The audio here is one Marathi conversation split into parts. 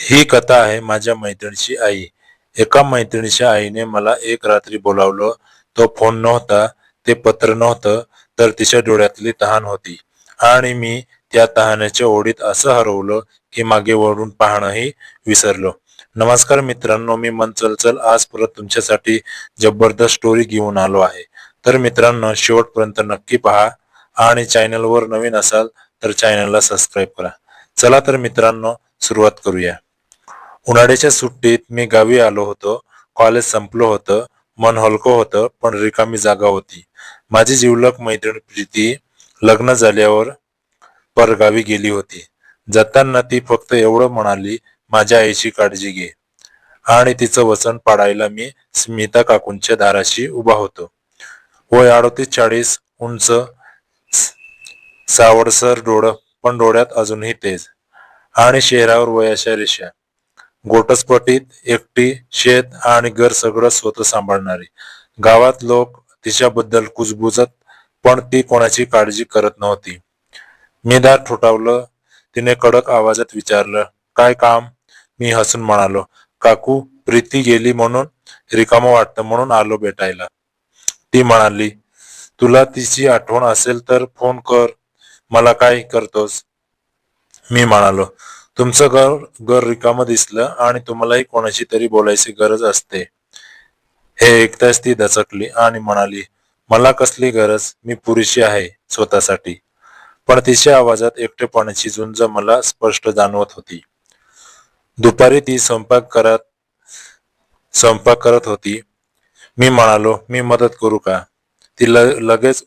ही कथा आहे माझ्या मैत्रिणीची आई. एका मैत्रिणीच्या आईने मला एक रात्री बोलावलं. तो फोन नव्हता, ते पत्र नव्हतं, तर तिच्या डोळ्यातली तहान होती. आणि मी त्या तहानेच्या ओढीत असं हरवलं की मागे वळून पाहणंही विसरलो. नमस्कार मित्रांनो, मी मन चलचल आज परत तुमच्यासाठी जबरदस्त स्टोरी घेऊन आलो आहे. तर मित्रांनो, शेवटपर्यंत नक्की पहा आणि चॅनलवर नवीन असाल तर चॅनलला सबस्क्राईब करा. चला तर मित्रांनो, सुरुवात करूया. उन्हाळ्याच्या सुट्टीत मी गावी आलो होतो. कॉलेज संपलं होतं. मन हलकं होतं, पण रिकामी जागा होती. माझी जिवलग मैत्रीण प्रीती लग्न झाल्यावर परगावी गेली होती. जाताना ती फक्त एवढं म्हणाली, माझ्या आईची काळजी घे. आणि तिचं वचन पाळायला मी स्मिता काकूंच्या दाराशी उभा होतो. वय 38-40, उंच, सावळसर डोळं, पण डोळ्यात अजूनही तेज. आणि चेहऱ्यावर वयाच्या रेषा. घोटस्फटीत, एकटी, शेत आणि घर सगळं स्वतः सांभाळणारी. गावात लोक तिच्याबद्दल कुजबुजत, पण ती कोणाची काळजी करत नव्हती. मी दार ठोठावलं. तिने कडक आवाजात विचारलं, काय काम? मी हसून म्हणालो, काकू, प्रीती गेली म्हणून रिकामं वाटतं म्हणून आलो भेटायला. ती म्हणाली, तुला तिची आठवण असेल तर फोन कर, मला काय करतोस? मी म्हणालो, तुमचं घर घर रिकामं दिसलं आणि तुम्हालाही कोणाशी तरी बोलायची गरज असते. हे ऐकताच ती दचकली आणि म्हणाली, मला कसली गरज? मी पुरुषी आहे स्वतःसाठी. पण तिच्या आवाजात एकटेपणाची झुंज मला स्पष्ट जाणवत होती. दुपारी ती स्वयंपाक करत होती. मी म्हणालो, मी मदत करू का? ती लगेच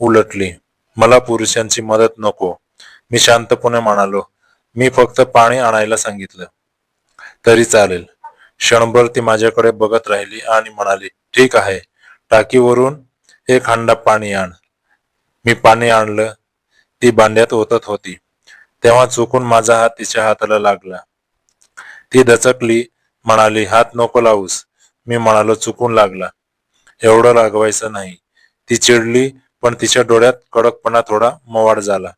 उलटली, मला पुरुषांची मदत नको. मी शांतपणे म्हणालो, मी फक्त पाणी आणायला सांगितलं. तरी चालेल. क्षणभर ती माझ्याकडे बघत राहिली आणि म्हणाली, ठीक आहे, टाकीवरून एक हंडा पाणी आण. मी पाणी आणलं. ती भांड्यात ओतत होती, तेव्हा चुकून माझा हात तिच्या हाताला लागला. ती दचकली, म्हणाली, हात नको लावूस. मी म्हणालो, चुकून लागला. एवढं लागवायचं नाही. ती चिडली, पण तिच्या डोळ्यात कडकपणा थोडा मवाड झाला.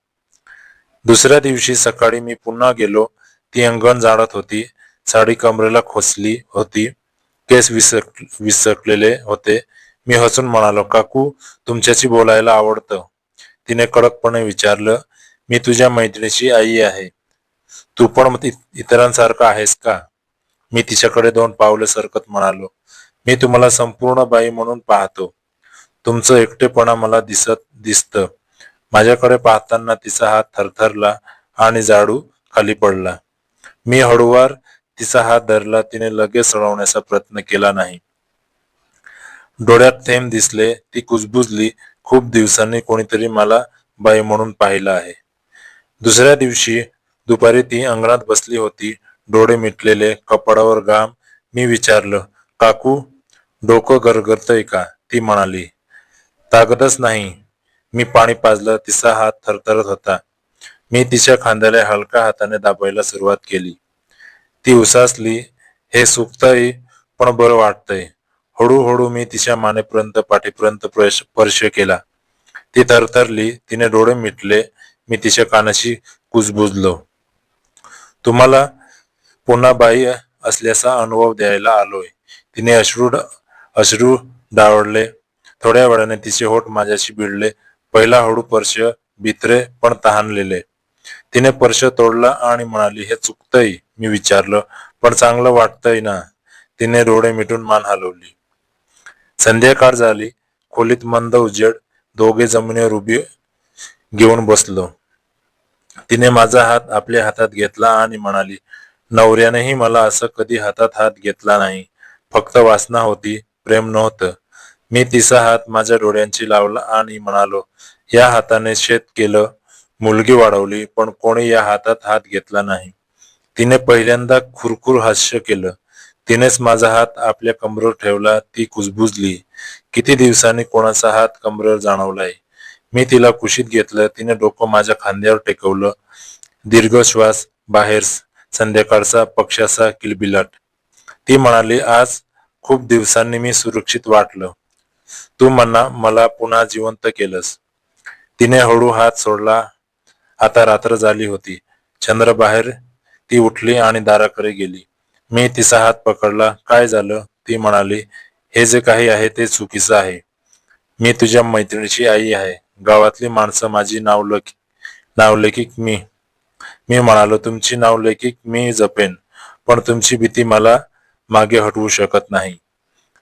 दुसऱ्या दिवशी सकाळी मी पुन्हा गेलो. ती अंगण झाडत होती. साडी कमरेला खोचली होती. केस विसकलेले होते. मी हसून म्हणालो, काकू, तुमच्याशी बोलायला आवडतं. तिने कडकपणे विचारलं, मी तुझ्या मैत्रिणीची आई आहे. तू पण इतरांसारखा आहेस का? मी तिच्याकडे 2 पावलं सरकत म्हणालो, मी तुम्हाला संपूर्ण बाई म्हणून पाहतो. तुमचं एकटेपणा मला दिसतं. माझ्याकडे पाहताना तिचा हात थरथरला आणि झाडू खाली पडला. मी हळूवार तिचा हात धरला. तिने लगेच सोडवण्याचा प्रयत्न केला नाही. डोळ्यात थेंब दिसले. ती कुजबुजली, खूप दिवसांनी कोणीतरी मला बाई म्हणून पाहिलं आहे. दुसऱ्या दिवशी दुपारी ती अंगणात बसली होती, डोळे मिटलेले, कपाळावर घाम. मी विचारलं, काकू, डोकं गरगरतंय का? ती म्हणाली, ताकदच नाही. मी पाणी पाजलं. तिचा हात थरथरत होता. मी तिच्या खांद्याला हलक्या हाताने दाबायला सुरुवात केली. ती उसासली, हे सुकतंय, पण बरं वाटतंय. हळूहळू मी तिच्या मानेपर्यंत, पाठीपर्यंत स्पर्श केला. ती थरथरली. तिने डोळे मिटले. मी तिच्या कानाशी कुजबुजलो, तुम्हाला पुन्हा बाई असल्याचा अनुभव द्यायला आलोय. तिने अश्रू डावळले. थोड्या वेळाने तिचे होठ माझ्याशी भिडले. पहिला हळू स्पर्श, भित्रे पण तहानलेले. तिने स्पर्श तोडला आणि म्हणाली, हे चुकतंय. मी विचारलं, पण चांगलं वाटतंय ना? तिने डोळे मिटून मान हलवली. संध्याकाळ झाली. खोलीत मंद उजेड. दोघे जमिनीवर उभी घेऊन बसलो. तिने माझा हात आपल्या हातात घेतला आणि म्हणाली, नवऱ्यानेही मला असं कधी हातात हात घेतला नाही. फक्त वासना होती, प्रेम नव्हतं. मी तिचा हात माझ्या डोळ्यांची लावला आणि म्हणालो, या हाताने शेत केलं, मुलगी वाढवली, पण कोणी या हातात हात घेतला नाही. तिने पहिल्यांदा खुरखुर हास्य केलं. तिनेच माझा हात आपल्या कमरेवर ठेवला. ती कुजबुजली, किती दिवसांनी कोणाचा हात कमरेवर जाणवलाय. मी तिला कुशीत घेतलं. तिने डोकं माझ्या खांद्यावर टेकवलं. दीर्घ श्वास बाहेर. संध्याकाळचा पक्ष्याचा किलबिलाट. ती म्हणाली, आज खूप दिवसांनी मी सुरक्षित वाटलं. तू मला पुन्हा जिवंत केलंस. तिने हळू हात सोडला. आता रात्र झाली होती. चंद्र बाहेर ती उठली आणि दाराकडे गेली. मी तिचा हात पकडला. काय झालं? ती म्हणाली, हे जे काही आहे ते चुकीचं आहे. मी तुझ्या मैत्रिणीची आई आहे. गावातली माणसं माझी नावलौकिक मी म्हणालो, तुमची नावलौकिक मी जपेन, पण तुमची भीती मला मागे हटवू शकत नाही.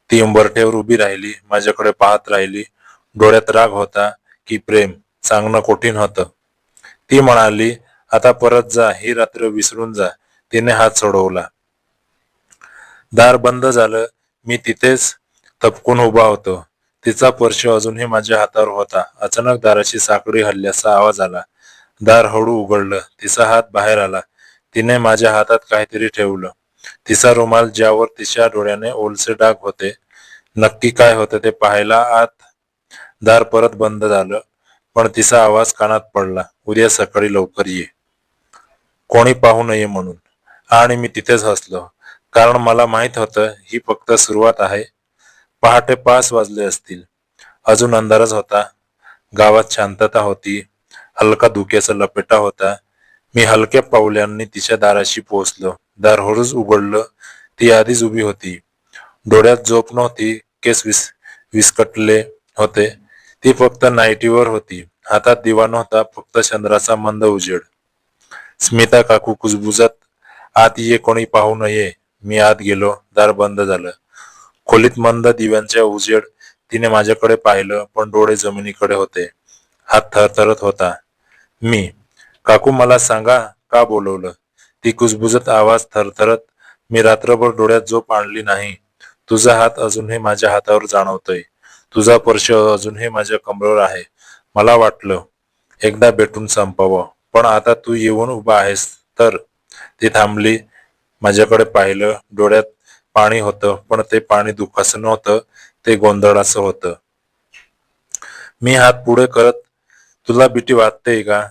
ती उंबरठ्यावर उभी राहिली, माझ्याकडे पाहत राहिली. डोळ्यात राग होता की प्रेम सांगणं कठीण होतं. ती म्हणाली, आता परत जा, ही रात्र विसरून जा. तिने हात सोडवला. दार बंद झालं. मी तिथेच थबकून उभा होतो. तिचा स्पर्श अजूनही माझ्या हातावर होता. अचानक दाराची साखळी हलल्याचा आवाज आला. दार हळू उघडलं. तिचा हात बाहेर आला. तिने माझ्या हातात काहीतरी ठेवलं. तिचा रुमाल, ज्यावर तिच्या डोळ्याने ओलसे डाग होते. नक्की काय होतं ते पाहायला आत. दार परत बंद झालं, पण तिचा आवाज कानात पडला, उद्या सकाळी लवकर ये, कोणी पाहू नये म्हणून. आणि मी तिथेच हसलो, कारण मला माहित होतं ही फक्त सुरुवात आहे. पहाटे 5 वाजले असतील. अजून अंधारच होता. गावात शांतता होती. हलका धुक्याचा लपेटा होता. मी हलक्या पावलांनी तिच्या दाराशी पोहोचलो. दार हळूच उघडलं. ती आधीच उभी होती. डोळ्यात झोप नव्हती. केस विस्कटले होते. ती फक्त नाईटीवर होती. हातात दिवा नव्हता, फक्त चंद्राचा मंद उजेड. स्मिता काकू कुजबुजत, आत ये, कोणी पाहू नये. मी आत गेलो. दार बंद झालं. खोलीत मंद दिव्यांच्या उजेड. तिने माझ्याकडे पाहिलं, पण डोळे जमिनीकडे होते. हात थरथरत होता. मी, काकू मला सांगा, का बोलवलं? ती कुजबुजत, आवाज थरथरत, मी रात्रभर डोळ्यात झोप आणली नाही. तुझा हात अजूनही माझ्या हातावर जाणवतोय. तुझा स्पर्श अजूनही माझ्या कमरेवर आहे. मला वाटलं एकदा भेटून संपावं, पण आता तू येऊन उभा आहेस तर. ती थांबली. माझ्याकडे पाहिलं. डोळ्यात पाणी होतं, पण ते पाणी दुःखाचं नव्हतं, ते गोंधळाचं होतं. मी हात पुढे करत, तुला भीती वाटतेय का?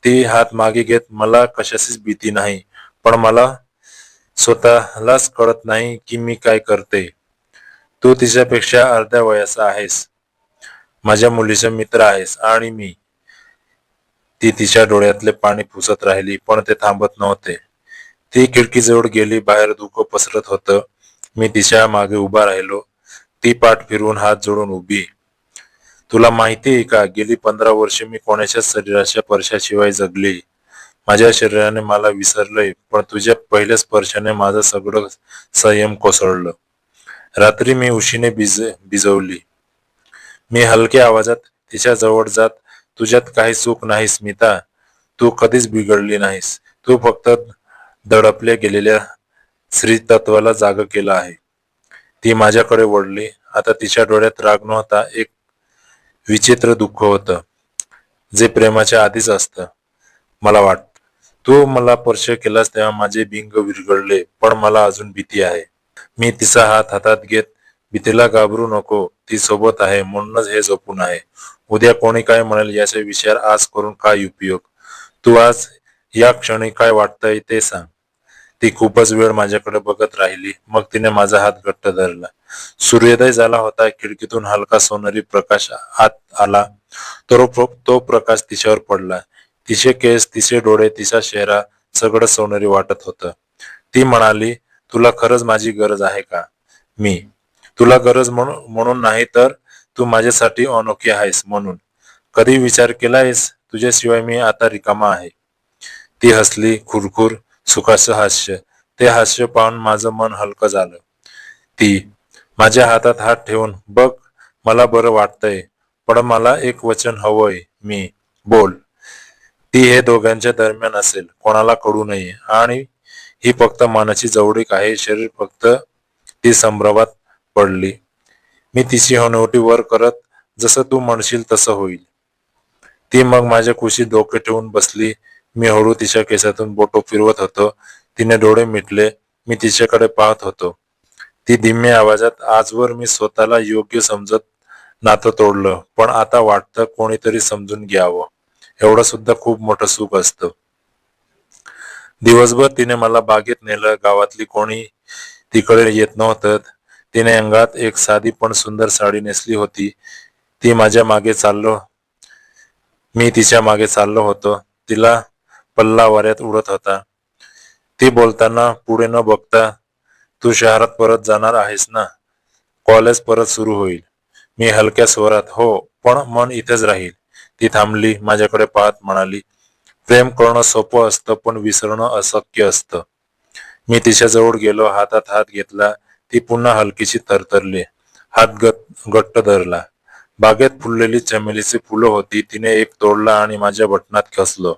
ती हात मागे घेत, मला कशाचीच भीती नाही, पण मला स्वतःलाच कळत नाही की मी काय करते. तू तिच्यापेक्षा अर्ध्या वयाचा आहेस. माझ्या मुलीचा मित्र आहेस. आणि मी. ती तिच्या डोळ्यातले पाणी पुसत राहिली, पण ते थांबत नव्हते. ती खिडकीजवळ गेली. बाहेर धुकं पसरत होतं. मी तिच्या मागे उभा राहिलो. ती पाठ फिरवून हात जोडून उभी. तुला माहिती आहे का, गेली 15 वर्षे मी कोणाच्याच शरीराच्या स्पर्शाशिवाय जगली. माझ्या शरीराने मला विसरलंय, पण तुझ्या पहिल्या स्पर्शाने माझं सगळं संयम कोसळलं. रात्री मी उशीने भिजवली. मी हलक्या आवाजात तिच्या जवळ जात, तुझ्यात काही चूक नाही स्मिता. तू कधीच बिघडली नाहीस. तू फक्त दडपल्या गेलेल्या स्त्रीतत्वाला जाग केलं आहे. ती माझ्याकडे वळली. आता तिच्या डोळ्यात राग नव्हता, एक विचित्र दुःख होतं, जे प्रेमाच्या आधीच असतं. मला वाटतं तू मला स्पर्श केलास तेव्हा माझे बिंग विरघळले, पण मला अजून भीती आहे. मी तिचा हात हातात घेत, भीतीला घाबरू नको, ती सोबत आहे म्हणूनच हे जपून आहे. उद्या कोणी काय म्हणेल याचा विचार आज करून काय उपयोग. तू आज या क्षणी काय वाटतंय ते सांग. ती खूपच वेळ माझ्याकडे बघत राहिली. मग तिने माझा हात घट्ट धरला. सूर्योदय झाला होता. खिडकीतून हलका सोनेरी प्रकाश आत आला. तो प्रकाश तिच्यावर पडला. तिचे केस, तिचे डोळे, तिचा चेहरा, सगळं सोनेरी वाटत होतं. ती म्हणाली, तुला खरंच माझी गरज आहे का? मी, तुला गरज म्हणून नाही, तर तू माझ्यासाठी अनोखी आहेस म्हणून. कधी विचार केलायस, तुझ्याशिवाय मी आता रिकामा आहे? ती हसली, खुरखुर, सुखाचं हास्य. ते हास्य पाहून माझं मन हलकं झालं. ती माझ्या हातात हात ठेवून, बघ, मला बरं वाटतंय, पण मला एक वचन हवंय. मी, बोल. ती, हे दोघांच्या दरम्यान असेल, कोणाला कळू नये. आणि ही फक्त मनाची जवळीक आहे, शरीर फक्त. ती संभ्रमात पडली. मी तिची हनुवटी वर करत, जसं तू म्हणशील तसं होईल. ती मग माझ्या कुशीत डोके ठेवून बसली. मी हळू तिच्या केसातून बोटं फिरवत होतो. तिने डोळे मिटले. मी तिच्याकडे पाहत होतो. ती धीम्या आवाजात, आजवर मी स्वतःला योग्य समजत नातं तोडलं, पण आता वाटतं कोणीतरी समजून घ्यावं. एवढं सुद्धा खूप मोठं सुख असतं. दिवसभर तिने मला बागेत नेलं. गावातली कोणी तिकडे येत नव्हतं. तिने अंगात एक साधी पण सुंदर साडी नेसली होती. मी तिच्या मागे चाललो होतो. तिला पल्ला वाऱ्यात उडत होता. ती बोलताना पुढे न बघता, तू शहरात परत जाणार आहेस ना? कॉलेज परत सुरू होईल. मी हलक्या स्वरात, हो, पण मन इथेच राहील. ती थांबली, माझ्याकडे पाहत म्हणाली, प्रेम करणं सोपं असतं, पण विसरणं अशक्य असतं. मी तिच्याजवळ गेलो, हातात हात घेतला. ती पुन्हा हलकीशी थरथरली. हात घट्ट धरला. बागेत फुललेली चमेलीची फुलं होती. तिने एक तोडला आणि माझ्या बटनात कसलं.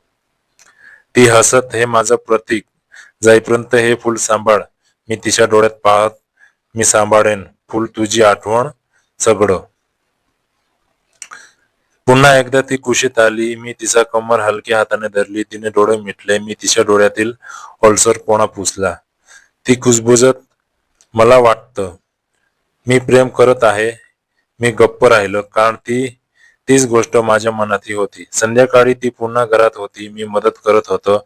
ती हसत, हे माझं प्रतीक. जाईपर्यंत हे फुल सांभाळ. मी तिच्या डोळ्यात पाहत, मी सांभाळेन फुल, तुझी आठवण, सगळं. पुन्हा एकदा ती कुशीत आली. मी तिचा कमर हलक्या हाताने धरली. तिने डोळे मिटले. मी तिच्या डोळ्यातील ओलसरपणा पुसला. ती कुजबुजत, मला वाटतं मी प्रेम करत आहे. मी गप्प राहिलो, कारण तीच गोष्ट माझ्या मनातही होती. संध्याकाळी ती पुन्हा घरात होती. मी मदत करत होतो,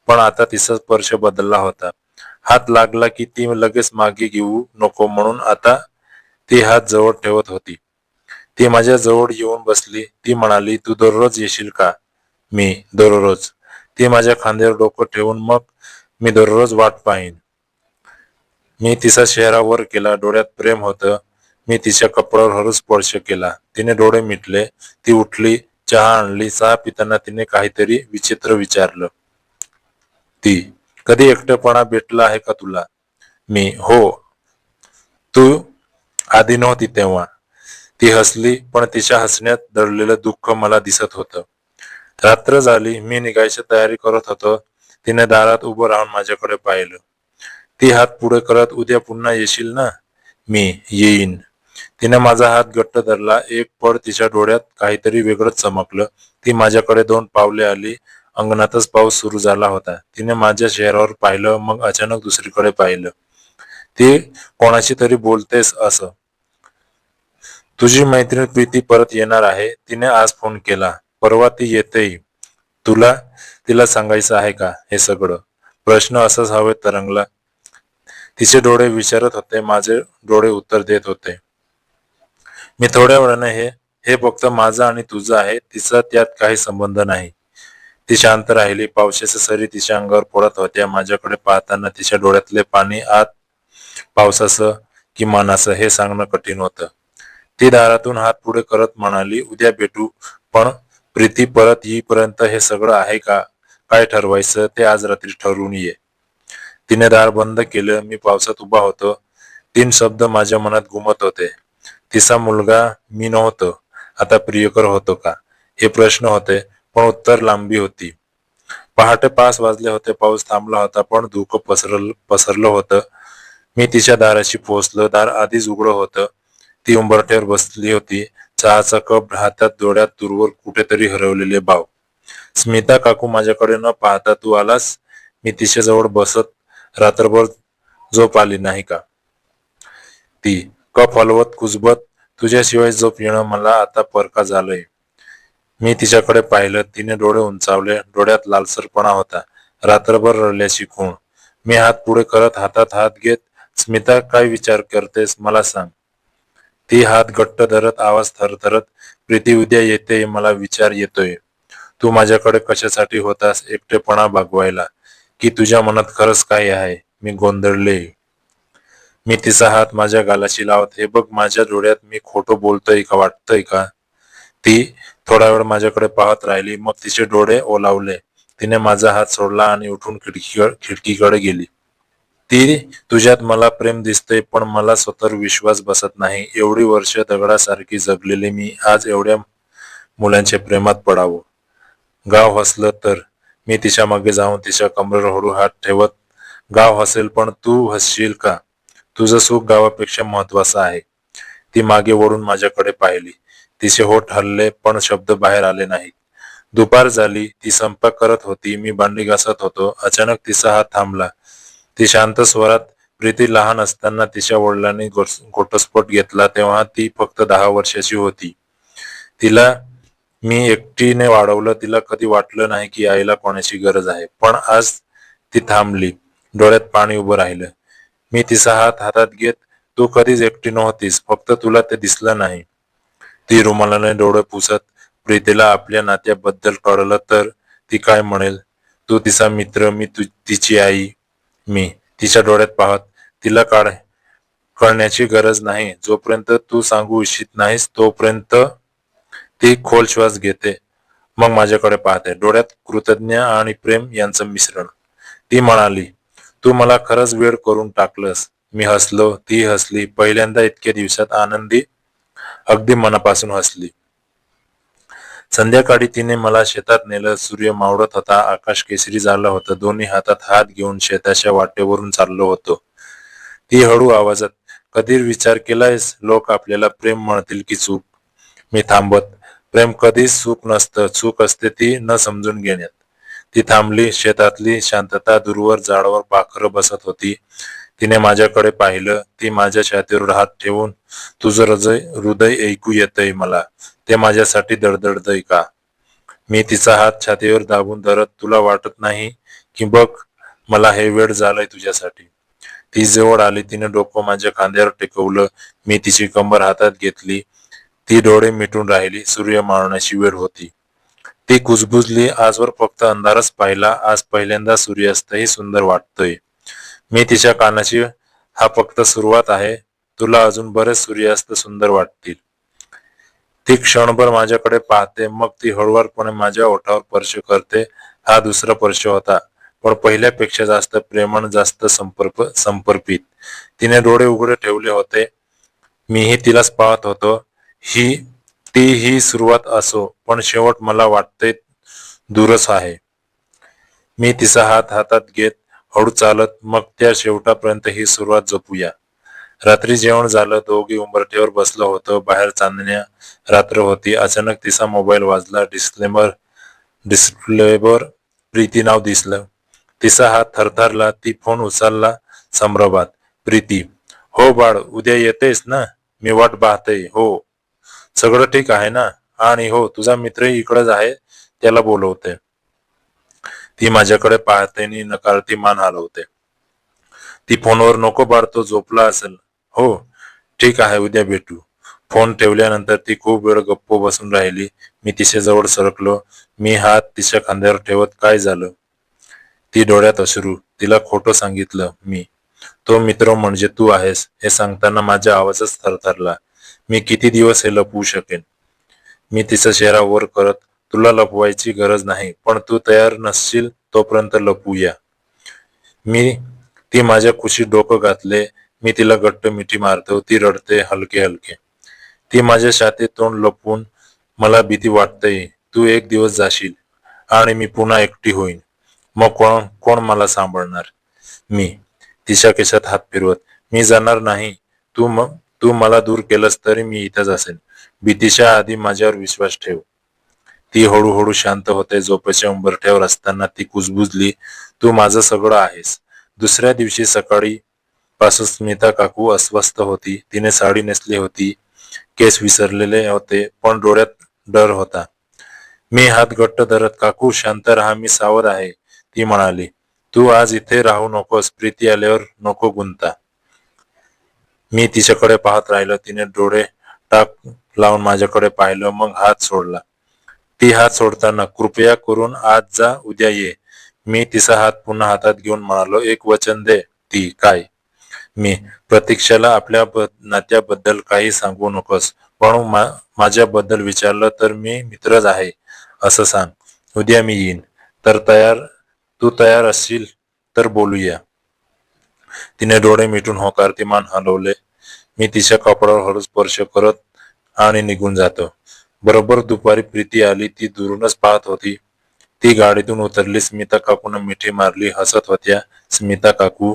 पण आता तिचा स्पर्श बदलला होता. हात लागला की ती लगेच मागे घेऊ नको म्हणून आता ती हात जवळ ठेवत होती. ती माझ्या जवळ येऊन बसली. ती म्हणाली, तू दररोज येशील का? मी, दररोज. ती माझ्या खांद्यावर डोकं ठेवून, मग मी दररोज वाट पाहीन. मी तिचा चेहरा वर केला. डोळ्यात प्रेम होतं. मी तिच्या कपड्यावर हळू स्पर्श केला. तिने डोळे मिटले. ती उठली, चहा आणली. चहा पिताना तिने काहीतरी विचित्र विचारलं. ती, कधी एकटेपणा भेटला आहे का तुला? मी, हो. तू आधी नव्हती तेव्हा. ती हसली, पण तिच्या हसण्यात दडलेलं दुःख मला दिसत होतं. रात्र झाली. मी निघायची तयारी करत होतो. तिने दारात उभं राहून माझ्याकडे पाहिलं. ती हात पुढे करत, उद्या पुन्हा येशील ना? मी, येईन. तिने माझा हात घट्ट धरला. एक पळ तिच्या डोळ्यात काहीतरी वेगळंच चमकलं. ती माझ्याकडे 2 पावले आली. अंगणातच पाऊस सुरू झाला होता. तिने माझ्या चेहऱ्यावर पाहिलं, मग अचानक दुसरीकडे पाहिलं. ती कोणाशी तरी बोलतेस असं. तुझी मैत्रीण प्रीती परत येणार आहे. तिने आज फोन केला. परवा ती येतेय. तुला तिला सांगायचं आहे का हे सगळं? प्रश्न असंच हवेत तरंगला. तिचे डोळे विचारत होते. माझे डोळे उत्तर देत होते. मी थोड्या वेळाने, हे फक्त माझं आणि तुझं आहे. तिचा त्यात काही संबंध नाही. ती शांत राहिली. पावसाच्या सरी तिच्या अंगावर पडत होत्या. माझ्याकडे पाहताना तिच्या डोळ्यातले पाणी आत पावसाचं की मनाचं हे सांगणं कठीण होतं. ती दारातून हात पुढे करत म्हणाली, उद्या भेटू, पण प्रीती परत येईपर्यंत हे सगळं आहे का? काय ठरवायचं ते आज रात्री ठरवून ये. तिने दार बंद केलं. मी पावसात उभा होतो. 3 शब्द माझ्या मनात घुमत होते. तिचा मुलगा मी नव्हतो. आता प्रियकर होतो का? हे प्रश्न होते, पण उत्तर लांबी होती. पहाटे 5 वाजले होते. पाऊस थांबला होता, पण धुकं पसरलं होतं. मी तिच्या दाराशी पोहोचलो. दार आधीच उघडं होतं. ती उंबरठ्यावर बसली होती. चहाचा कप हातात, डोळ्यात दूरवर कुठेतरी हरवलेले भाव. स्मिता काकू, माझ्याकडे न पाहता तू आलास? मी तिच्याजवळ बसत, रात्रभर झोप आली नाही का? ती, कप हलवत कुजबत, तुझ्याशिवाय झोप येणं मला आता परका झालंय. मी तिच्याकडे पाहिलं. तिने डोळे उंचावले. डोळ्यात लालसरपणा होता. रात्रभर रडल्याची खूण. मी हात पुढे करत, हातात हात घेत, स्मिता, काय विचार करतेस मला सांग. ती हात घट्ट धरत, आवाज थरथरत, प्रीती उद्या येते. मला विचार येतोय, तू माझ्याकडे कशासाठी होतास? एकटेपणा भागवायला, की तुझ्या मनात खरंच काय आहे? मी गोंधळले. मी तिचा हात माझ्या गालाशी लावत, हे बघ, माझ्या डोळ्यात मी खोटं बोलतोय का, वाटतंय का? ती थोडा वेळ माझ्याकडे पाहत राहिली. मग तिचे डोळे ओलावले. तिने माझा हात सोडला आणि उठून खिडकीकडे गेली. ती, तुझ्यात मला प्रेम दिसतंय, पण मला स्वतःवर विश्वास बसत नाही. एवढी वर्ष दगडासारखी जगलेले मी आज एवढ्या मुलांच्या प्रेमात पडावं. गाव हसलं तर? मी तिच्या मागे जाऊन तिच्या कमरेवर हळू हात ठेवत, गाव हसेल, पण तू हसशील का? तुझं सुख गावापेक्षा महत्वाचं आहे. ती मागे वळून माझ्याकडे पाहिली. तिचे होठ हलले, पण शब्द बाहेर आले नाहीत. दुपार झाली. ती स्वयंपाक करत होती. मी भांडी घासत होतो. अचानक तिचा हात थांबला. ती शांत स्वरात, प्रीती लहान असताना तिच्या वडिलांनी घटस्फोट घेतला तेव्हा ती फक्त 10 वर्षाची होती. तिला मी एकटीने वाढवलं. तिला कधी वाटलं नाही की आईला कोणाची गरज आहे. पण आज ती थांबली. डोळ्यात पाणी उभं राहिलं. मी तिचा हात हातात घेत, तू कधीच एकटी नव्हतीस, फक्त तुला ते दिसलं नाही. ती रुमालाने डोळे पुसत, प्रीतीला आपल्या नात्याबद्दल कळलं तर ती काय म्हणेल? तू तिचा मित्र, मी तिची आई. मी तिच्या डोळ्यात पाहत, तिला कळण्याची गरज नाही. जोपर्यंत तू सांगू इच्छित नाहीस तोपर्यंत. ती खोल श्वास घेते, मग माझ्याकडे पाहते, डोळ्यात कृतज्ञ आणि प्रेम यांचं मिश्रण. ती म्हणाली, तू मला खरंच वेळ करून टाकलंस. मी हसलो, ती हसली, पहिल्यांदा इतक्या दिवसात आनंदी, अगदी मनापासून हसली. संध्याकाळी तिने मला शेतात नेलं. सूर्य मावळत होता, आकाश केसरी झालं होतं. दोन्ही हातात हात घेऊन शेताच्या वाटेवरून चाललो होतो. ती हळू आवाजात, कधी विचार केलायस लोक आपल्याला प्रेम म्हणतील की चूक? मी थांबत, प्रेम कधीच चूक नसतं, चूक असते ती न समजून घेण्यात. ती थांबली. शेतातली शांतता, दूरवर झाडावर पाखरं बसत होती. तिने माझ्याकडे पाहिलं. ती माझ्या छातीवर हात ठेवून, तुझं हृदय ऐकू येतंय मला, ते माझ्यासाठी धडधडतंय का? मी तिचा हात छातीवर दाबून धरत, तुला वाटत नाही की बघ, मला हे वेळ झालंय तुझ्यासाठी. ती जवळ आली. तिने डोकं माझ्या खांद्यावर टेकवलं. मी तिची कंबर हातात घेतली. ती डोळे मिटून राहिली. सूर्य मावळण्याची वेळ होती. ती कुजबुजली, आजवर फक्त अंधारच पाहिला, आज पहिल्यांदा सूर्यास्तही सुंदर वाटतोय. मी तिच्या कानाची, हा फक्त सुरुवात आहे, तुला अजून बरेच सूर्यास्त सुंदर वाटतील. ती क्षणभर माझ्याकडे पाहते, मग ती हळुवारपणे माझ्या ओठावर स्पर्श करते. हा दुसरा स्पर्श होता, पण पहिल्यापेक्षा जास्त प्रेमळ, जास्त समर्पित. तिने डोळे उघडे ठेवले होते. मीही तिलाच पाहत होतो. ही सुरुवात असो, पण शेवट मला वाटते दूरच आहे. मी तिचा हात हातात घेत हळू चालत, मग त्या शेवटापर्यंत ही सुरुवात जपूया. रात्री जेवण झालं. दोघी उंबरठ्यावर बसलो होतो. बाहेर चांदण्या रात्र होती. अचानक तिचा मोबाईल वाजला. डिस्प्लेवर प्रीती नाव दिसलं. तिचा हात थरथरला. ती फोन उचलला संभ्रमात. प्रीती, हो बाळ, उद्या येतेस ना? मी वाट पाहते. हो, सगळं ठीक आहे ना? आणि हो, तुझा मित्रही इकडेच आहे, त्याला बोलवते. ती माझ्याकडे पाहते आणि नकारती मान हलवते. ती फोनवर, नको बाळ, तो झोपला असेल. हो, ठीक आहे, उद्या भेटू. फोन ठेवल्यानंतर ती खूप वेळ गप्प बसून राहिली. मी तिच्या जवळ सरकलो. मी हात तिच्या खांद्यावर ठेवत, काय झालं? ती डोळ्यात अश्रू. तिला खोटं सांगितलं मी. तो मित्र म्हणजे तू आहेस हे सांगताना माझ्या आवाजच थरथरला. मी किती दिवस हे लपवू शकेन? मी तिचा चेहरा वर करत, तुला लपवायची गरज नाही, पण तू तयार नसशील तोपर्यंत लपवूया. ती माझ्या कुशीत डोकं घातले. मी तिला घट्ट मिठी मारतो. ती रडते हलके हलके. ती माझ्या छातीत तोंड लपवून, मला भीती वाटतंय, तू एक दिवस जाशील आणि मी पुन्हा एकटी होईन. मग कोण मला सांभाळणार? मी तिच्या केसात हात फिरवत, मी जाणार नाही. तू मला दूर केलंस तरी मी इथंच असेन. भीतीच्या आधी माझ्यावर विश्वास ठेव. ती हळूहळू शांत होते. झोपेच्या उंबरठ्यावर असताना ती कुजबुजली, तू माझं सगळं आहेस. दुसऱ्या दिवशी सकाळी पासून स्मिता काकू अस्वस्थ होती. तिने साडी नेसली होती, केस विसरलेले होते, पण डोळ्यात डर होता. मी हात घट्ट धरत, काकू शांत राहा, मी सावध आहे. ती म्हणाली, तू आज इथे राहू नकोस, प्रीती आल्यावर नको गुंता. मी तिच्याकडे पाहत राहिलो. तिने डोळे टाक लावून माझ्याकडे पाहिलं, मग हात सोडला. ती हात सोडताना, कृपया करून आज जा, उद्या ये. मी तिचा हात पुन्हा हातात घेऊन म्हणालो, एक वचन दे. ती, काय? मी, प्रतीक्षाला आपल्या नात्याबद्दल काही सांगू नकोस, पण माझ्याबद्दल विचारलं तर मी मित्रच आहे असं सांग. उद्या मी येईन. तू तयार असशील तर बोलूया. तिने डोळे मिटून होकारती मान हलवले. मी तिच्या कपड्यावर हळू स्पर्श करत आणि निघून जातो. बरोबर दुपारी प्रीती आली. ती दुरूनच पाहत होती. ती गाडीतून उतरली. स्मिता काकूंना मिठी मारली. स्मिता काकू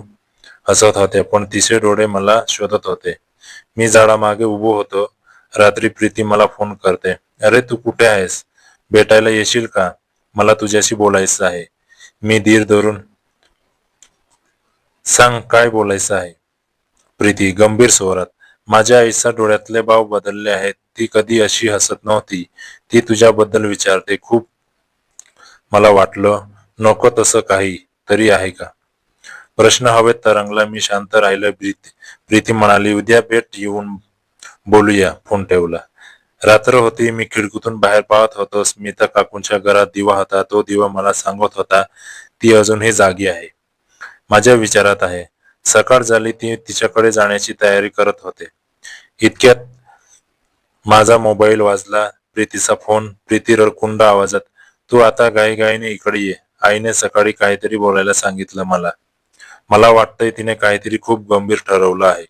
हसत होत्या, पण तिचे डोळे मला शोधत होते. मी झाडामागे उभो होतो. रात्री प्रीती मला फोन करते, अरे तू कुठे आहेस? भेटायला येशील का? मला तुझ्याशी बोलायचं आहे. मी धीर धरून, सांग, काय बोलायचं आहे? प्रीती गंभीर स्वरात, माझ्या आईच्या डोळ्यातले भाव बदलले आहेत. ती कधी अशी हसत नव्हती. ती तुझ्याबद्दल विचारते. खूप. मला वाटलं, नको, तसं काही तरी आहे का? प्रश्न हवेत तरंगला. मी शांत राहिलं. प्रीती म्हणाली, उद्या भेट, येऊन बोलूया. फोन ठेवला. रात्र होती. मी खिडकीतून बाहेर पाहत होतो. स्मिता काकूंच्या घरात दिवा होता. तो दिवा मला सांगत होता, ती अजूनही जागी आहे. माझ्या विचारात आहे. सकाळ झाली, ती तिच्याकडे जाण्याची तयारी करत होते. इतक्यात माझा मोबाईल वाजला. प्रीतीचा फोन. प्रीती रडकुंड आवाजात, तू आता घाईघाईने इकडे ये. आईने सकाळी काहीतरी बोलायला सांगितलं मला. मला वाटतंय तिने काहीतरी खूप गंभीर ठरवलं आहे.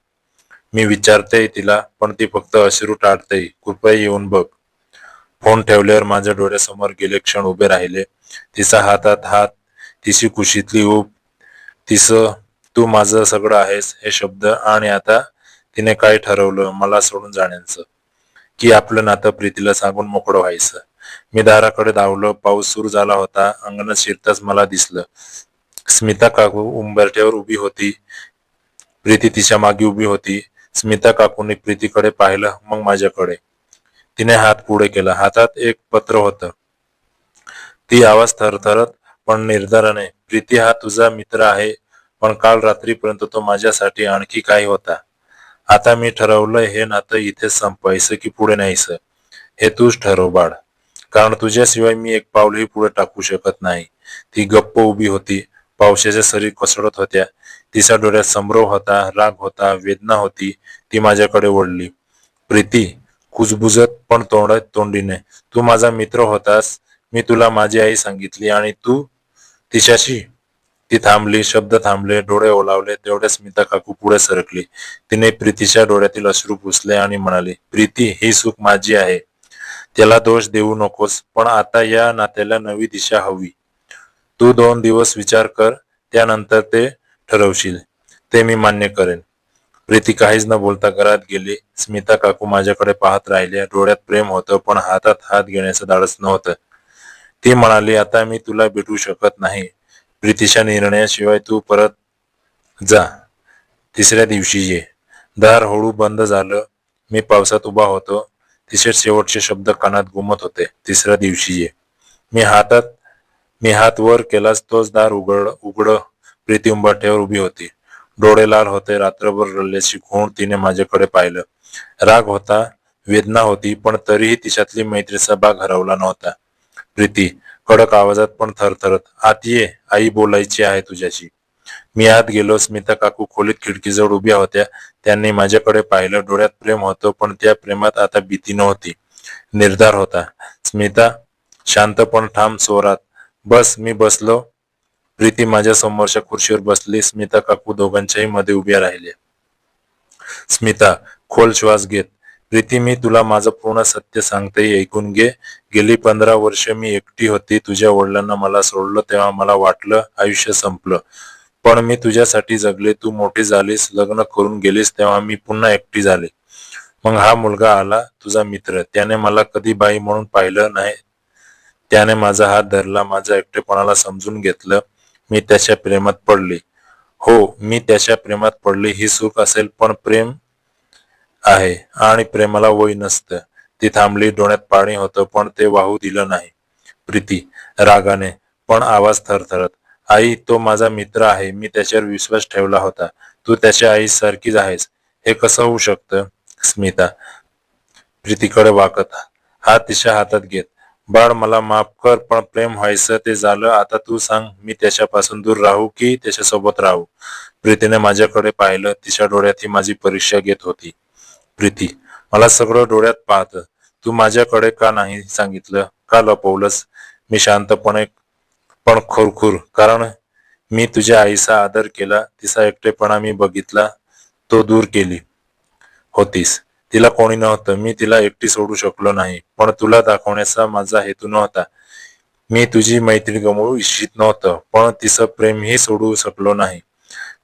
मी विचारतेय तिला, पण ती फक्त अश्रू टाळतेय. कृपया येऊन बघ. फोन ठेवल्यावर माझ्या डोळ्यासमोर गेले क्षण उभे राहिले. तिचा हातात हात, तिची कुशीतली ऊब, तिचं तू माझं सगळं आहेस हे शब्द. आणि आता तिने काय ठरवलं, मला सोडून जाण्याचं, की आपलं नातं प्रीतीला सांगून मोकळं व्हायचं. मी दाराकडे धावलो. पाऊस सुरू झाला होता. अंगणात शिरताच मला दिसलं, स्मिता काकू उंबरठ्यावर उभी होती. प्रीती तिच्या मागे उभी होती. स्मिता काकूंनी प्रीतीकडे पाहिलं, मग माझ्याकडे. तिने हात पुढे केला. हातात एक पत्र होतं. ती आवाज थरथरत पण निर्धाराने, प्रीती हा तुझा मित्र आहे, पण काल रात्रीपर्यंत तो माझ्यासाठी आणखी काही होता. आता मी ठरवलंय, हे नातं इथेच संपवायचं की पुढे न्यायचं हे तूच ठरव बाळ. कारण तुझ्याशिवाय मी एक पाऊलही पुढे टाकू शकत नाही. ती गप्प उभी होती. पावसाच्या सरी कोसळत होत्या. तिच्या डोळ्यात संभ्रम होता, राग होता, वेदना होती. ती माझ्याकडे वळली. प्रीती, कुजबुजत पण तोंडीने, तू माझा मित्र होतास. मी तुला माझी आई सांगितली आणि तू तिच्याशी. ती थांबली. शब्द थांबले. डोळे ओलावले. तेवढ्या स्मिता काकू पुढे सरकली. तिने प्रीतीच्या डोळ्यातील अश्रू पुसले आणि म्हणाली, प्रीती, ही चूक माझी आहे. त्याला दोष देऊ नकोस. पण आता या नात्याला नवी दिशा हवी. तू 2 दिवस विचार कर. त्यानंतर ते ठरवशील ते मी मान्य करेन. प्रीती काहीच न बोलता घरात गेली. स्मिता काकू माझ्याकडे पाहत राहिल्या. डोळ्यात प्रेम होतं, पण हातात हात घेण्याचं धाडस नव्हतं. ती म्हणाली, आता मी तुला भेटू शकत नाही. प्रीतीच्या निर्णयाशिवाय तू परत जा. तिसऱ्या दिवशी ये. दार हळू बंद झालं. मी पावसात उभा होतो. तिचे शेवटचे शब्द कानात घुमत होते. तिसऱ्या दिवशी ये. मी हात वर केलाच तोच दार उघड. प्रीती उंबरठ्यावर उभी होती. डोळे लाल होते. रात्रभर रडल्याची खूण. तिने माझ्याकडे पाहिलं. राग होता, वेदना होती, पण तरीही तिच्यातली मैत्रीचा भाग हरवला नव्हता. प्रीती, कडक आवाजात पण थरथरत, आत ये. आई बोलायची आहे तुझ्याशी. मी आत गेलो. स्मिता काकू खोलीत खिडकीजवळ उभ्या होत्या. त्यांनी माझ्याकडे पाहिलं. डोळ्यात प्रेम होतं, पण त्या प्रेमात आता भीती नव्हती, निर्धार होता. स्मिता, शांत पण ठाम स्वरात, बस. मी बसलो. प्रीती माझ्या समोरच्या खुर्चीवर बसली. स्मिता काकू दोघांच्याही मध्ये उभ्या राहिल्या. स्मिता, खोल श्वास घेत, प्रीती, मी तुला माझं पूर्ण सत्य सांगते, ऐकून घे. गेली 15 वर्ष मी एकटी होती. तुझ्या वडिलांना मला सोडलं तेव्हा मला वाटलं आयुष्य संपलं. पण मी तुझ्यासाठी जगले. तू मोठी झालीस, लग्न करून गेलीस, तेव्हा मी पुन्हा एकटी झाले. मग हा मुलगा आला, तुझा मित्र. त्याने मला कधी बाई म्हणून पाहिलं नाही. त्याने माझा हात धरला. माझ्या एकटेपणाला समजून घेतलं. मी त्याच्या प्रेमात पडली. हो, मी त्याच्या प्रेमात पडली. ही चूक असेल, पण प्रेम आहे आणि प्रेमाला वय नसतं. ती थांबली. डोळ्यात पाणी होतं, पण ते वाहू दिलं नाही. प्रीती, रागाने पण आवाज थरथरत, आई, तो माझा मित्र आहे. मी त्याच्यावर विश्वास ठेवला होता. तू त्याच्या आई सारखीच आहेस. हे कसं होऊ शकतं? स्मिता, प्रीतीकडे वाकत, हात तिच्या हातात घेत, बाळ, मला माफ कर, पण प्रेम व्हायचं ते झालं. आता तू सांग, मी त्याच्यापासून दूर राहू की त्याच्यासोबत राहू? प्रीतीने माझ्याकडे पाहिलं. तिच्या डोळ्यात ही माझी परीक्षा घेत होती. प्रीती, मला सगळं डोळ्यात पाहतं. तू माझ्याकडे का नाही सांगितलं? का लपवलंस? मी शांतपणे पण खुरखुर, कारण मी तुझ्या आईचा आदर केला. तिचा एकटेपणा मी बघितला. तो दूर केली होतीस. तिला कोणी नव्हतं. मी तिला एकटी सोडू शकलो नाही. पण तुला दाखवण्याचा माझा हेतू नव्हता. मी तुझी मैत्री गमवू इच्छित नव्हतं, पण तिचं प्रेमही सोडू शकलो नाही.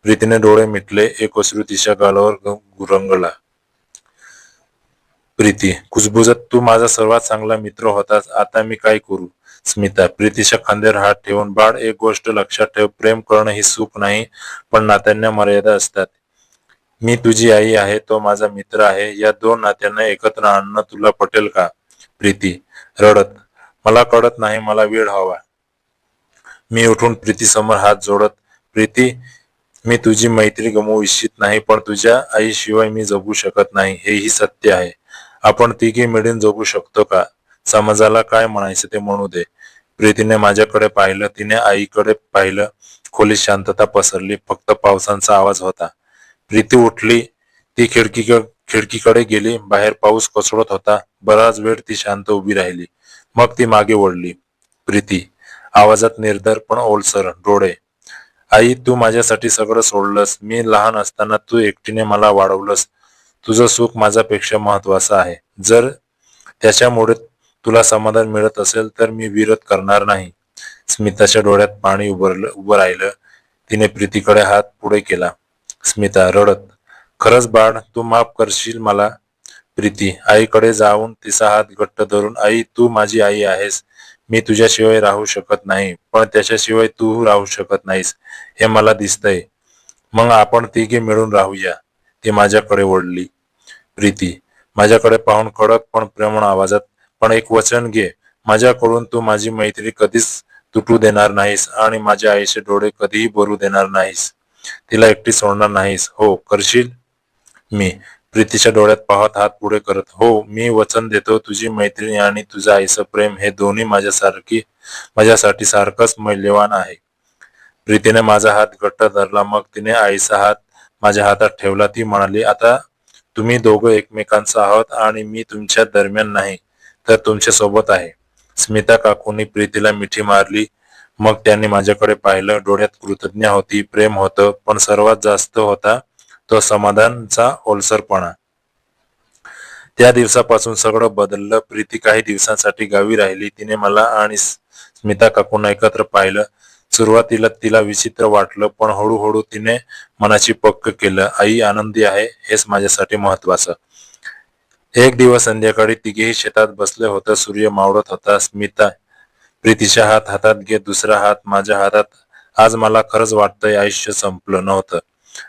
प्रीतीने डोळे मिटले. एक अश्रू तिच्या गालावर रंगला. प्रीती, कुजबुजत, तू माझा सर्वात चांगला मित्र होतास. आता मी काय करू? स्मिता, प्रीतीच्या खांद्यावर हात ठेवून, बाळ, एक गोष्ट लक्षात ठेव. प्रेम करणं ही चूक नाही, पण नात्यांना मर्यादा असतात. मी तुझी आई आहे, तो माझा मित्र आहे. या 2 नात्यांना एकत्र आणणं तुला पटेल का? प्रीती, रडत, मला कळत नाही. मला वेळ हवा. मी उठून प्रीती समोर हात जोडत, प्रीती, मी तुझी मैत्री गमवू इच्छित नाही, पण तुझ्या आईशिवाय मी जगू शकत नाही. हेही सत्य आहे. आपण तिघी मिळून जगू शकतो का? समाजाला काय म्हणायचं ते म्हणू दे. प्रीतीने माझ्याकडे पाहिलं. तिने आईकडे पाहिलं. खोलीत शांतता पसरली. फक्त पावसाचा आवाज होता. प्रीती उठली. ती खिडकीकडे गेली. बाहेर पाऊस कोसळत होता. बराच वेळ ती शांत उभी राहिली. मग ती मागे वळली. प्रीती, आवाजात निर्धार पण ओलसर डोळे. आई, तू माझ्यासाठी सगळं सोडलंस. मी लहान असताना तू एकटीने मला वाढवलंस. तुझं सुख माझ्यापेक्षा महत्वाचं आहे. जर त्याच्यामुळे तुला समाधान मिळत असेल तर मी विरोध करणार नाही. स्मिताच्या डोळ्यात पाणी उभं राहिलं. तिने प्रीतीकडे हात पुढे केला. स्मिता रडत, खरंच बाळ, तू माफ करशील मला? प्रीती आईकडे जाऊन तिचा हात घट्ट धरून, आई, तू माझी आई आहेस. मी तुझ्याशिवाय राहू शकत नाही, पण त्याच्याशिवाय तू राहू शकत नाहीस हे मला दिसतंय. मग आपण तिघे मिळून राहूया. ती माझ्याकडे वळली. प्रीती माझ्याकडे पाहून कडक पण प्रेमळ आवाजात, पण एक वचन घे. माझ्याकडून तू माझी मैत्री कधीच तुटू देणार नाहीस आणि माझ्या आईचे डोळे कधीही भरू देणार नाहीस. तिला एकटी सोडणार नाहीस. हो करशील? मी प्रीतीच्या डोळ्यात पाहत हात पुढे करत, हो, मी वचन देतो. तुझी मैत्रिणी आणि तुझं आईचं प्रेम हे दोन्ही माझ्यासाठी सारखंच मौल्यवान आहे. प्रीतीने माझा हात घट्ट धरला. मग तिने आईचा हात माझ्या हातात ठेवला. ती म्हणाली, आता तुम्ही दोघं एकमेकांचा आहात आणि मी तुमच्या दरम्यान नाही तर तुमच्या सोबत आहे. स्मिता काकूंनी प्रीतीला मिठी मारली. मग त्यांनी माझ्याकडे पाहिलं. डोळ्यात कृतज्ञता होती, प्रेम होतं, पण सर्वात जास्त होता तो समाधानचा ओलसरपणा. त्या दिवसापासून सगळं बदललं. प्रीती काही दिवसांसाठी गावी राहिली. तिने मला आणि स्मिता काकूंना एकत्र पाहिलं. सुरुवातीला तिला विचित्र वाटलं, पण हळूहळू तिने मनाची पक्क केलं. आई आनंदी आहे हेच माझ्यासाठी महत्वाचं. एक दिवस संध्याकाळी तिघेही शेतात बसले होते. सूर्य मावळत होता. स्मिता प्रीतीच्या हातात घेत दुसरा हात माझ्या हातात. आज मला खरंच वाटतंय आयुष्य संपलं नव्हतं,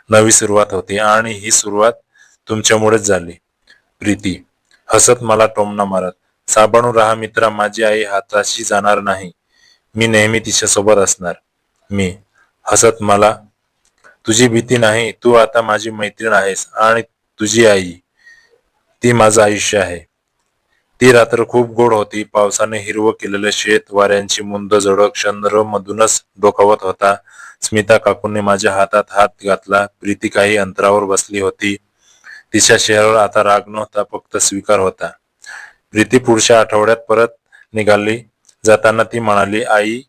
नवी सुरुवात होती आणि ही सुरुवात तुमच्यामुळेच झाली. प्रीती हसत मला टोमणा मारत, सांभाळून राहा मित्रा, माझी आई हाताशी जाणार नाही. मी नेहमी तिच्या सोबत असणार. मी हसत मला, तुझी भीती नाही, तू आता माझी मैत्रीण आहेस आणि तुझी आई, ती माझं आयुष्य आहे. ती रात्र खूप गोड होती. पावसाने हिरवं केलेलं शेत, वाऱ्यांची मुंद झडक चंद्र मधूनच डोकावत होता. स्मिता काकूंनी माझ्या हातात हात घातला. प्रीती काही अंतरावर बसली होती. तिच्या चेहऱ्यावर आता राग नव्हता, फक्त स्वीकार होता. प्रीती पुढच्या आठवड्यात परत निघाली. जाताना ती म्हणाली, आई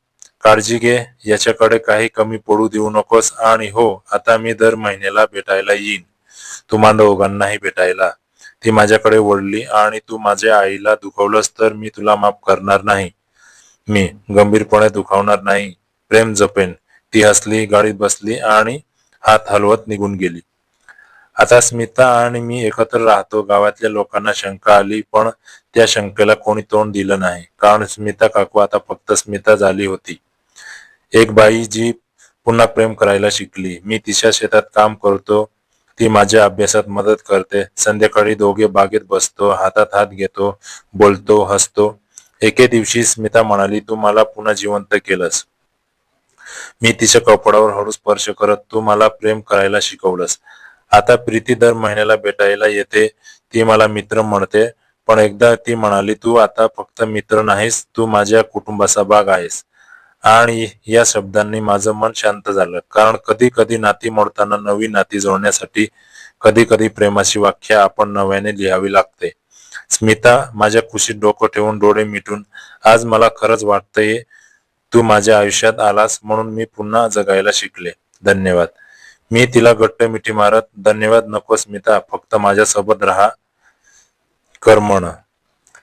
काळजी घे, याच्याकडे काही कमी पडू देऊ नकोस. आणि हो, आता मी दर महिन्याला भेटायला येईन, तुम्हा दोघांनाही भेटायला. ती माझ्याकडे वळली, आणि तू माझ्या आईला दुखावलंस तर मी तुला माफ करणार नाही. मी गंभीरपणे दुखावणार नाही, प्रेम जपेन. ती हसली, गाडीत बसली आणि हात हलवत निघून गेली. आता स्मिता आणि मी एकत्र राहतो. गावातल्या लोकांना शंका आली, पण त्या शंकेला कोणी तोंड दिलं नाही, कारण स्मिता काकू आता फक्त स्मिता झाली होती. एक बाई जी पुन्हा प्रेम करायला शिकली. मी तिच्या शेतात काम करतो, ती माझ्या अभ्यासात मदत करते. संध्याकाळी दोघे बागेत बसतो, हातात हात घेतो, बोलतो, हसतो. एके दिवशी स्मिता म्हणाली, तू मला पुन्हा जिवंत केलंस. मी तिच्या कपडावर हळू स्पर्श करत, तू मला प्रेम करायला शिकवलंस. आता प्रीती दर महिन्याला भेटायला येते. ती मला मित्र म्हणते, पण एकदा ती म्हणाली, तू आता फक्त मित्र नाहीस, तू माझ्या कुटुंबाचा भाग आहेस. आणि या शब्दांनी माझं मन शांत झालं, कारण कधी कधी नाती मोडताना नवी नाती जोडण्यासाठी कधी कधी प्रेमाची व्याख्या आपण नव्याने लिहावी लागते. स्मिता माझ्या कुशीत डोकं ठेवून डोळे मिटून, आज मला खरंच वाटतंय तू माझ्या आयुष्यात आलास म्हणून मी पुन्हा जगायला शिकले. धन्यवाद. मी तिला घट्ट मिठी मारत, धन्यवाद नको स्मिता, फक्त माझ्यासोबत राहा कर्मण.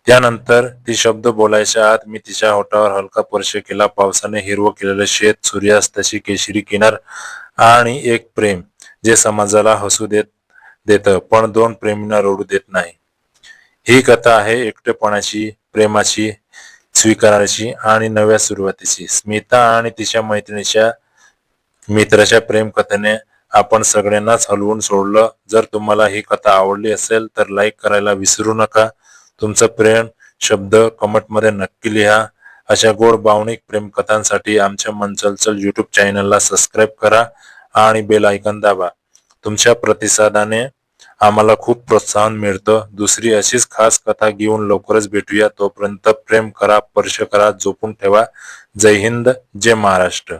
त्यानंतर ती शब्द बोलायच्या आत मी तिच्या ओठावर हलका स्पर्श केला. पावसाने हिरवं केलेलं शेत, सूर्यास्ताची केशरी किनार आणि एक प्रेम जे समाजाला हसू देतं पण दोन प्रेमींना रडू देत नाही. ही कथा आहे एकटेपणाची, प्रेमाची, स्वीकाराची आणि नव्या सुरुवातीची. स्मिता आणि तिच्या मैत्रिणीच्या मित्राच्या प्रेम कथेने आपण सगळ्यांनाच हलवून सोडलं. जर तुम्हाला ही कथा आवडली असेल तर लाईक करायला विसरू नका. तुमचं प्रेम शब्द कमेंटमध्ये नक्की लिहा. अशा गोड भावनिक प्रेम कथांसाठी आमच्या मनचलचल युट्यूब चॅनलला सबस्क्राईब करा आणि बेल आयकॉन दाबा. तुमच्या प्रतिसादाने आम्हाला खूप प्रोत्साहन मिळतं. दुसरी अशीच खास कथा घेऊन लवकरच भेटूया. तोपर्यंत प्रेम करा, स्पर्श करा, जपून ठेवा. जय हिंद, जय महाराष्ट्र.